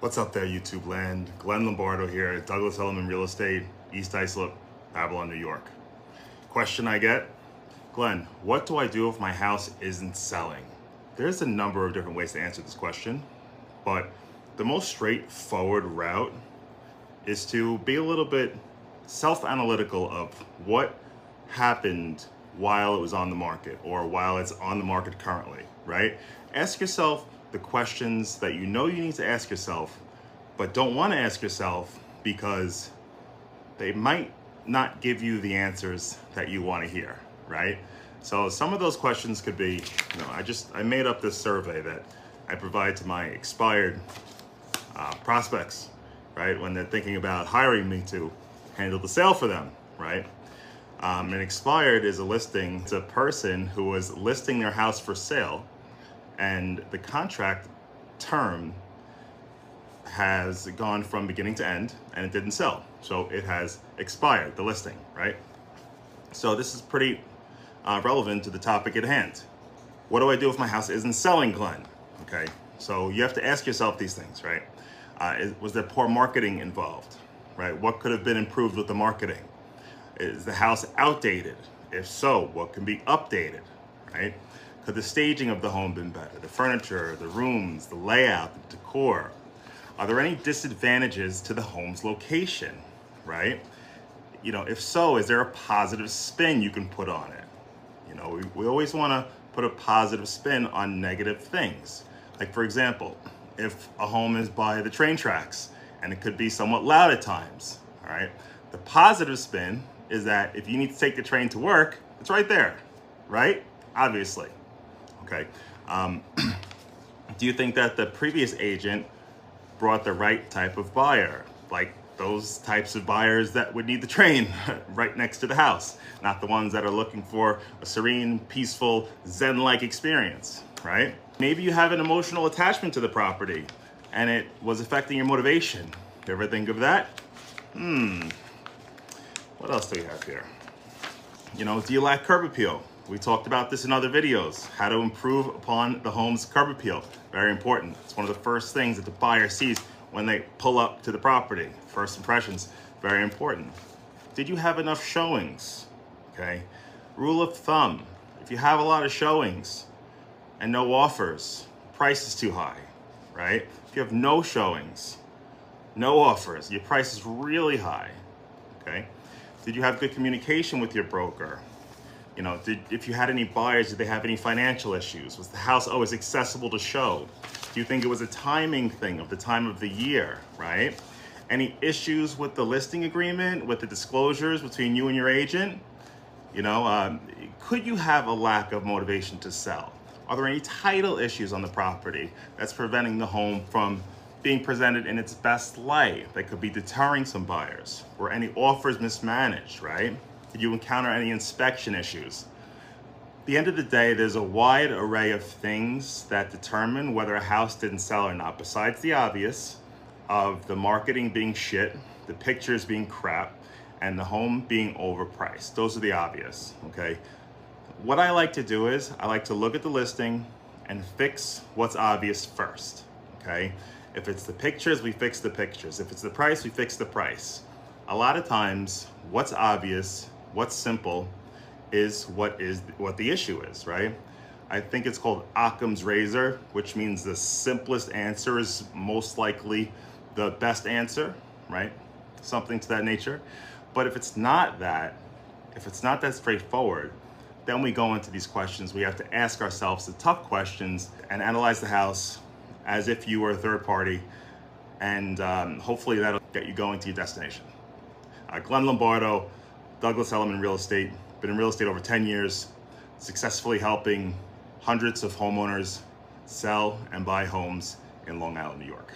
What's up there, YouTube land? Glenn Lombardo here at Douglas Elliman Real Estate, East Islip, Babylon, New York. Question I get, Glenn, what do I do if my house isn't selling? There's a number of different ways to answer this question, but the most straightforward route is to be a little bit self-analytical of what happened while it was on the market or while it's on the market currently, right? Ask yourself the questions that you know you need to ask yourself, but don't want to ask yourself because they might not give you the answers that you want to hear, right? So some of those questions could be, I made up this survey that I provide to my expired prospects, right? When they're thinking about hiring me to handle the sale for them, right? An expired is a listing. It's a person who was listing their house for sale, and the contract term has gone from beginning to end and it didn't sell. So it has expired, the listing, right? So this is pretty relevant to the topic at hand. What do I do if my house isn't selling, Glenn? Okay, so you have to ask yourself these things, right? Was there poor marketing involved, right? What could have been improved with the marketing? Is the house outdated? If so, what can be updated, right? Could the staging of the home been better? The furniture, the rooms, the layout, the decor? Are there any disadvantages to the home's location, right? If so, is there a positive spin you can put on it? We always want to put a positive spin on negative things. Like, for example, if a home is by the train tracks and it could be somewhat loud at times, all right? The positive spin is that if you need to take the train to work, it's right there, right? Obviously. Okay. Do you think that the previous agent brought the right type of buyer? Like those types of buyers that would need the train right next to the house, not the ones that are looking for a serene, peaceful, Zen-like experience, right? Maybe you have an emotional attachment to the property and it was affecting your motivation. You ever think of that? What else do we have here? Do you lack curb appeal? We talked about this in other videos, how to improve upon the home's curb appeal. Very important. It's one of the first things that the buyer sees when they pull up to the property. First impressions, very important. Did you have enough showings? Okay. Rule of thumb, if you have a lot of showings and no offers, price is too high, right? If you have no showings, no offers, your price is really high, okay? Did you have good communication with your broker? If you had any buyers, did they have any financial issues? Was the house always accessible to show? Do you think it was a timing thing of the time of the year, right? Any issues with the listing agreement, with the disclosures between you and your agent? Could you have a lack of motivation to sell? Are there any title issues on the property that's preventing the home from being presented in its best light that could be deterring some buyers? Were any offers mismanaged, right? Did you encounter any inspection issues? At the end of the day, there's a wide array of things that determine whether a house didn't sell or not, besides the obvious of the marketing being shit, the pictures being crap, and the home being overpriced. Those are the obvious, okay? What I like to do is I like to look at the listing and fix what's obvious first, okay? If it's the pictures, we fix the pictures. If it's the price, we fix the price. A lot of times, what's obvious, what's simple, is what the issue is, right? I think it's called Occam's razor, which means the simplest answer is most likely the best answer, right? Something to that nature. But if it's not that straightforward, then we go into these questions. We have to ask ourselves the tough questions and analyze the house as if you were a third party, and hopefully that'll get you going to your destination. Glenn Lombardo, Douglas Elliman Real Estate. Been in real estate over 10 years, successfully helping hundreds of homeowners sell and buy homes in Long Island, New York.